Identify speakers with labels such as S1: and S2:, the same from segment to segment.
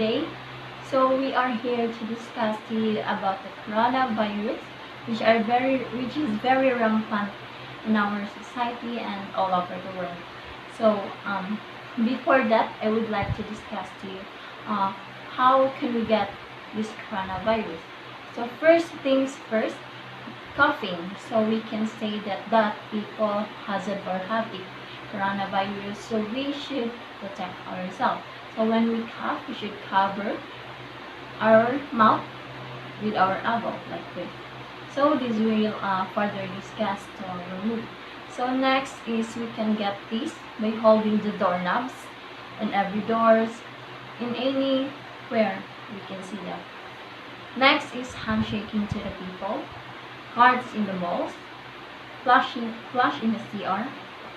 S1: today. So we are here to discuss about the coronavirus, which is very rampant in our society and all over the world. So before that, I would like to discuss to you how can we get this coronavirus. So first things first, coughing. So we can say that people has it or have it coronavirus. So we should protect ourselves. So when we cough, we should cover our mouth with our elbow like this. So this will further discuss to our move. So next is we can get this by holding the doorknobs in every doors, in anywhere we can see them. Next is handshaking to the people, cards in the malls, flash in the CR,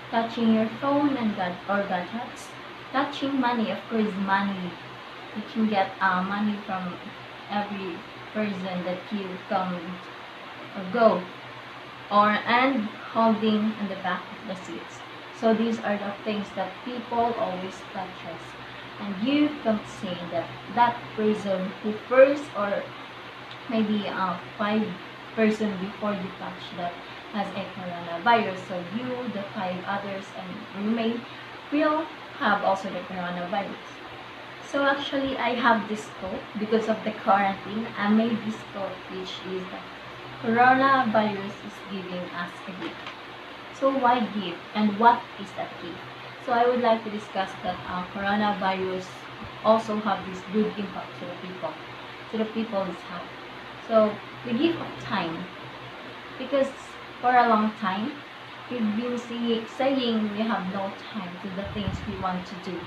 S1: touching your phone and gadgets, touching money, of course money. You can get money from every person that you come or go, and holding in the back of the seats. So these are the things that people always touch us, and you can say that person who first or maybe 5 person before you touch that has a coronavirus. So you, the 5 others, and remain will have also the coronavirus. So actually, I have this quote because of the quarantine. I made this quote, which is that coronavirus is giving us a gift. So why gift, and what is that gift? So I would like to discuss that coronavirus also have this good impact to the people's health. So the gift of time, because for a long time we've been saying we have no time to the things we want to do,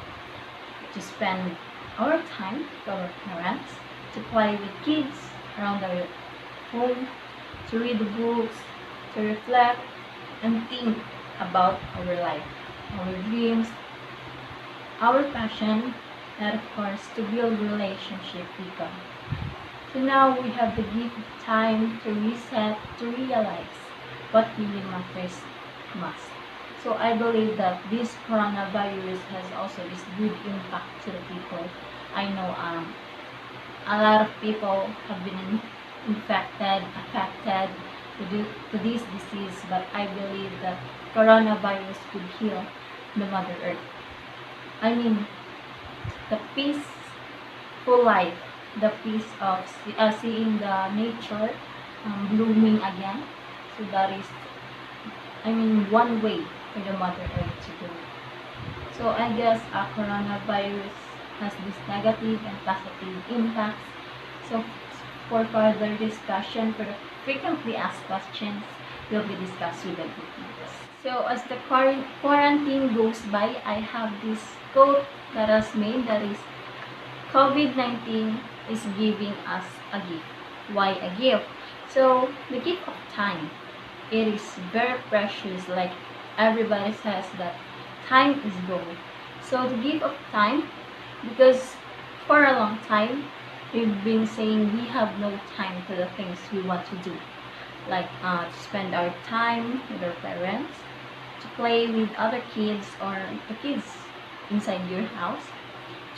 S1: to spend our time with our parents, to play with kids around our home, to read books, to reflect and think about our life, our dreams, our passion, and of course to build relationship with God. So now we have the gift of time to reset, to realize what really matters most. So I believe that this coronavirus has also this good impact to the people. I know a lot of people have been affected to this disease, but I believe that coronavirus could heal the Mother Earth. I mean, the peaceful life, the peace of seeing the nature blooming again. So that is, one way for the Mother Earth to do it. So I guess coronavirus has this negative and positive impacts. So for further discussion, for the frequently asked questions, will be discussed with the group. So as the quarantine goes by, I have this quote that was made, that is, COVID-19 is giving us a gift. Why a gift? So the gift of time. It is very precious, like everybody says that time is gold. So the gift of time, because for a long time we've been saying we have no time to the things we want to do, like to spend our time with our parents, to play with other kids or the kids inside your house,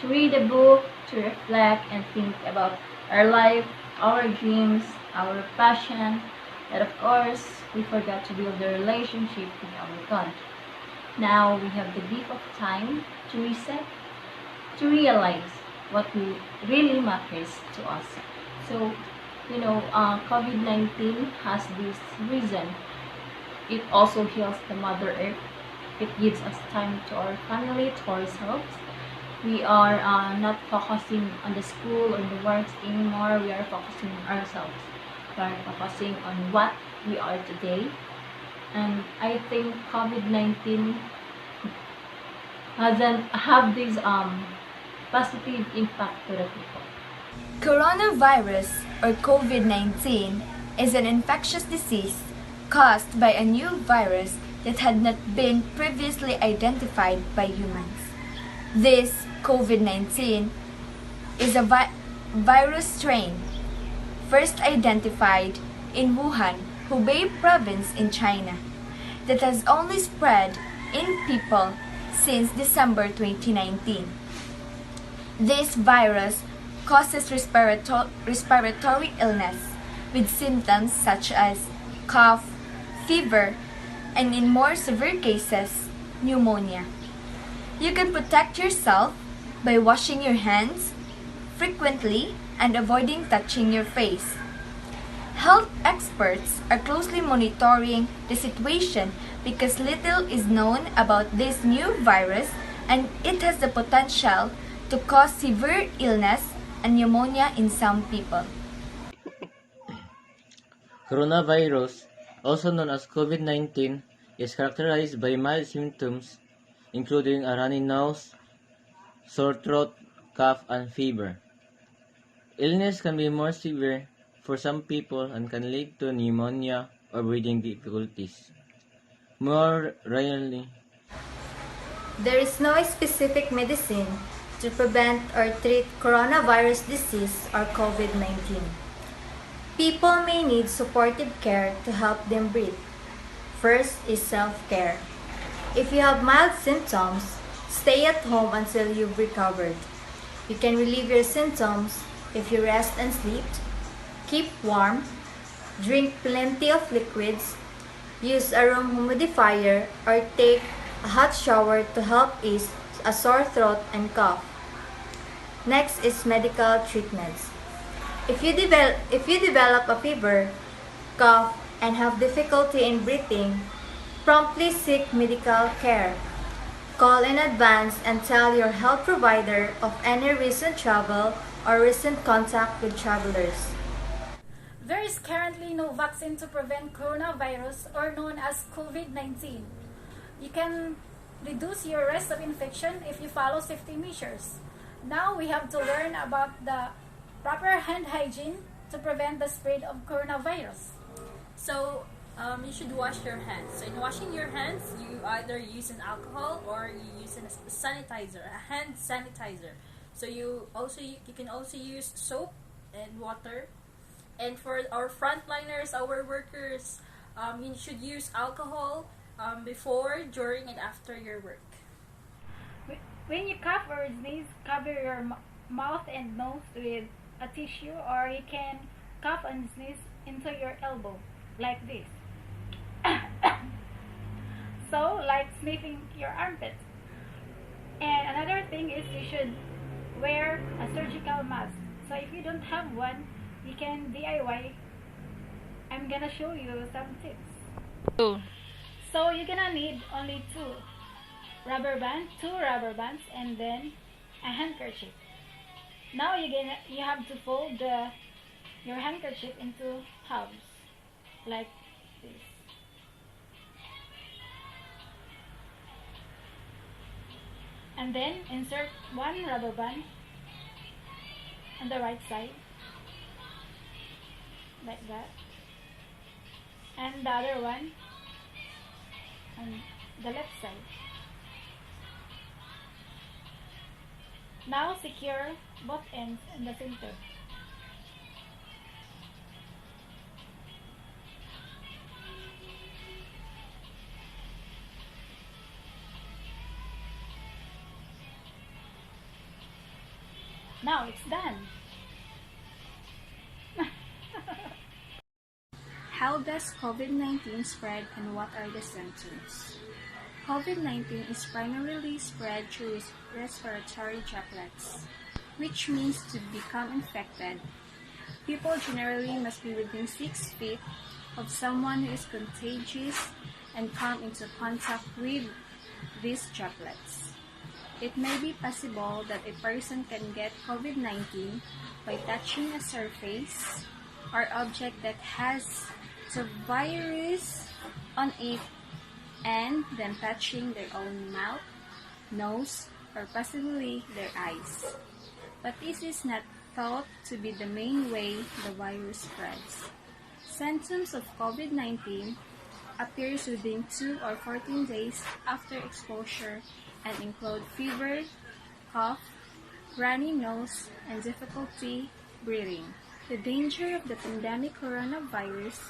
S1: to read a book, to reflect and think about our life, our dreams, our passion, and of course, we forgot to build a relationship with our God. Now we have the gift of time to reset, to realize what really matters to us. So, COVID-19 has this reason. It also heals the Mother Earth. It gives us time to our family, to ourselves. We are not focusing on the school or the works anymore. We are focusing on ourselves. We are focusing on what we are today. And I think COVID-19 hasn't have this positive impact to the people.
S2: Coronavirus, or COVID-19, is an infectious disease caused by a new virus that had not been previously identified by humans. This COVID-19 is a virus strain first identified in Wuhan, Hubei province in China, that has only spread in people since December 2019. This virus causes respiratory illness with symptoms such as cough, fever, and in more severe cases, pneumonia. You can protect yourself by washing your hands frequently and avoiding touching your face. Health experts are closely monitoring the situation because little is known about this new virus and it has the potential to cause severe illness and pneumonia in some people.
S3: Coronavirus, also known as COVID-19, is characterized by mild symptoms including a runny nose, sore throat, cough, and fever. Illness can be more severe for some people and can lead to pneumonia or breathing difficulties. More rarely,
S2: There is no specific medicine to prevent or treat coronavirus disease or COVID-19. People may need supportive care to help them breathe. First is self-care. If you have mild symptoms, stay at home until you've recovered. You can relieve your symptoms if you rest and sleep, keep warm, drink plenty of liquids, use a room humidifier, or take a hot shower to help ease a sore throat and cough. Next is medical treatments. If you develop a fever, cough, and have difficulty in breathing, promptly seek medical care. Call in advance and tell your health provider of any recent travel or recent contact with travelers.
S4: There is currently no vaccine to prevent coronavirus, or known as COVID-19. You can reduce your risk of infection if you follow safety measures. Now we have to learn about the proper hand hygiene to prevent the spread of coronavirus.
S5: So you should wash your hands. So in washing your hands, you either use an alcohol or you use a sanitizer, a hand sanitizer. So you can also use soap and water. And for our frontliners, our workers, you should use alcohol before, during, and after your work.
S4: When you cough or sneeze, cover your mouth and nose with a tissue, or you can cough and sneeze into your elbow, like this. So, like sniffing your armpit. And another thing is you should wear a surgical mask. So if you don't have one, you can DIY. I'm gonna show you some tips. So you're gonna need only two rubber bands, and then a handkerchief. Now you have to fold your handkerchief into halves, like this. And then insert one rubber band on the right side, like that, and the other one on the left side. Now secure both ends in the center. Now it's done.
S6: How does COVID-19 spread and what are the symptoms? COVID-19 is primarily spread through respiratory droplets, which means to become infected, people generally must be within 6 feet of someone who is contagious and come into contact with these droplets. It may be possible that a person can get COVID-19 by touching a surface or object that has the virus on it and then touching their own mouth, nose, or possibly their eyes. But this is not thought to be the main way the virus spreads. Symptoms of COVID-19 appears within 2 or 14 days after exposure and include fever, cough, runny nose, and difficulty breathing. The danger of the pandemic coronavirus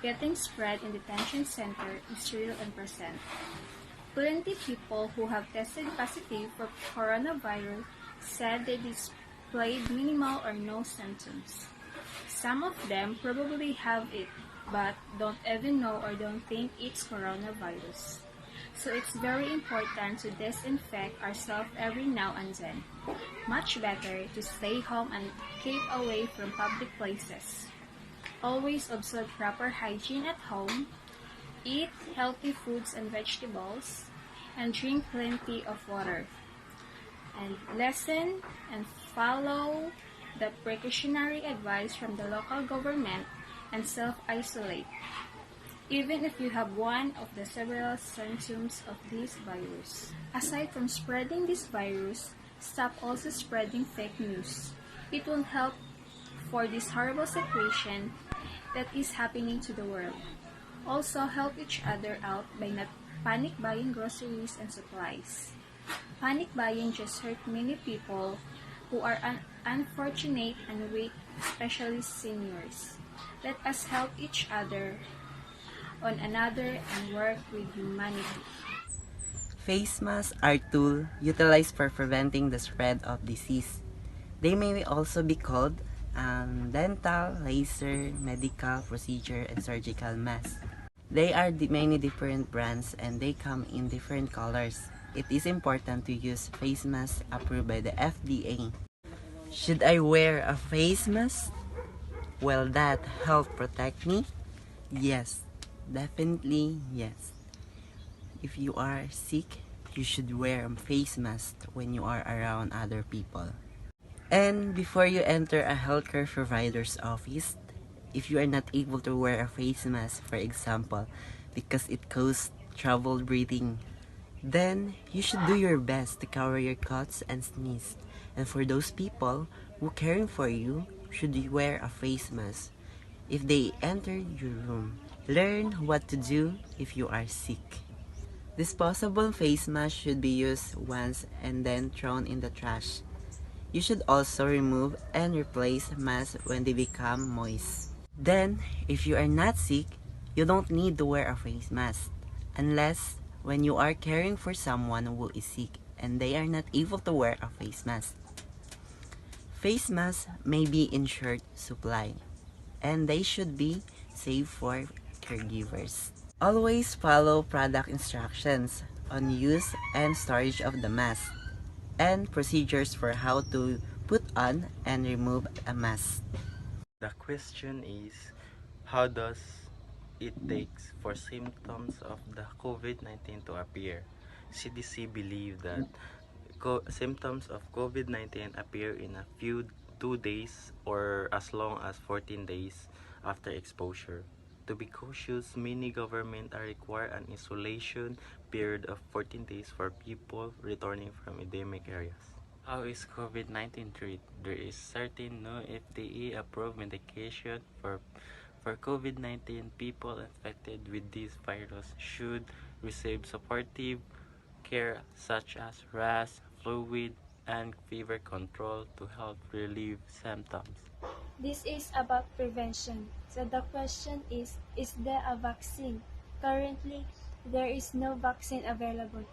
S6: getting spread in detention center is real and present. Plenty people who have tested positive for coronavirus said displayed minimal or no symptoms. Some of them probably have it, but don't even know or don't think it's coronavirus. So it's very important to disinfect ourselves every now and then. Much better to stay home and keep away from public places. Always observe proper hygiene at home, eat healthy foods and vegetables, and drink plenty of water. And listen and follow the precautionary advice from the local government and self-isolate, even if you have one of the several symptoms of this virus. Aside from spreading this virus, stop also spreading fake news. It will help for this horrible situation that is happening to the world. Also, help each other out by not panic buying groceries and supplies. Panic buying just hurt many people who are unfortunate and weak, especially seniors. Let us help each other on another and work with humanity.
S7: Face masks are tools utilized for preventing the spread of disease. They may also be called dental, laser, medical procedure, and surgical masks. They are many different brands and they come in different colors. It is important to use face masks approved by the FDA. Should I wear a face mask? Will that help protect me? Yes, definitely yes. If you are sick, you should wear a face mask when you are around other people. And before you enter a healthcare provider's office, if you are not able to wear a face mask, for example, because it causes trouble breathing, then you should do your best to cover your coughs and sneeze. And for those people who caring for you, should you wear a face mask if they enter your room. Learn what to do if you are sick. Disposable face masks should be used once and then thrown in the trash. You should also remove and replace masks when they become moist. Then, if you are not sick, you don't need to wear a face mask unless when you are caring for someone who is sick and they are not able to wear a face mask. Face masks may be in short supply and they should be safe for caregivers. Always follow product instructions on use and storage of the mask and procedures for how to put on and remove a mask.
S8: The question is, how does it takes for symptoms of the COVID-19 to appear? CDC believe that symptoms of COVID-19 appear in a few 2 days or as long as 14 days after exposure. To be cautious, many governments are require an isolation period of 14 days for people returning from endemic areas.
S9: How is COVID-19 treated? There is certain no FDA-approved medication for COVID-19. People infected with this virus should receive supportive care such as rash, fluid, and fever control to help relieve symptoms.
S10: This is about prevention. So the question is there a vaccine? Currently, there is no vaccine available.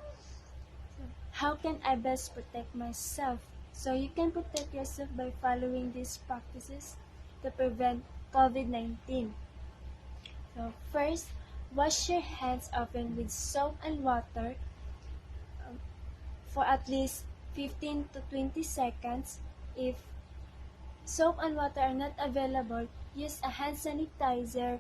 S10: So how can I best protect myself? So you can protect yourself by following these practices to prevent COVID-19. So first, wash your hands often with soap and water for at least 15 to 20 seconds. If soap and water are not available, use a hand sanitizer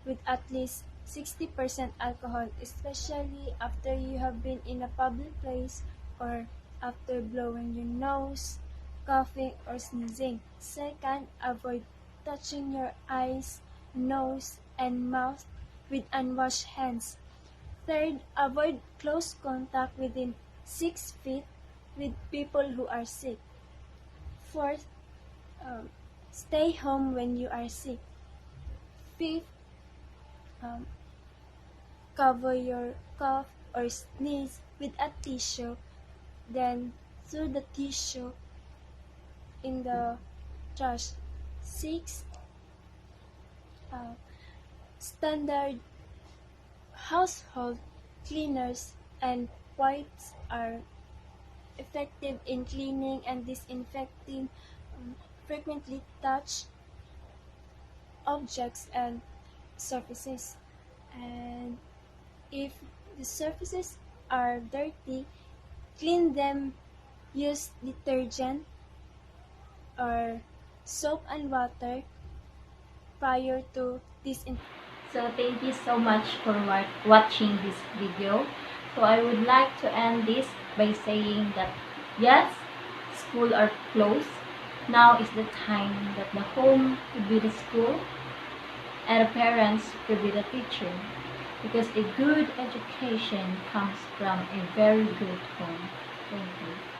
S10: with at least 60% alcohol, especially after you have been in a public place or after blowing your nose, coughing, or sneezing. Second, avoid touching your eyes, nose, and mouth with unwashed hands. Third, avoid close contact within 6 feet with people who are sick. Fourth, stay home when you are sick. Fifth, cover your cough or sneeze with a tissue, then throw the tissue in the trash. Sixth, standard household cleaners and wipes are effective in cleaning and disinfecting frequently touch objects and surfaces. And if the surfaces are dirty, clean them, use detergent or soap and water prior to disinfecting.
S1: So thank you so much for watching this video. So I would like to end this by saying that yes, school are closed. Now is the time that the home could be the school and the parents could be the teacher. Because a good education comes from a very good home. Thank you.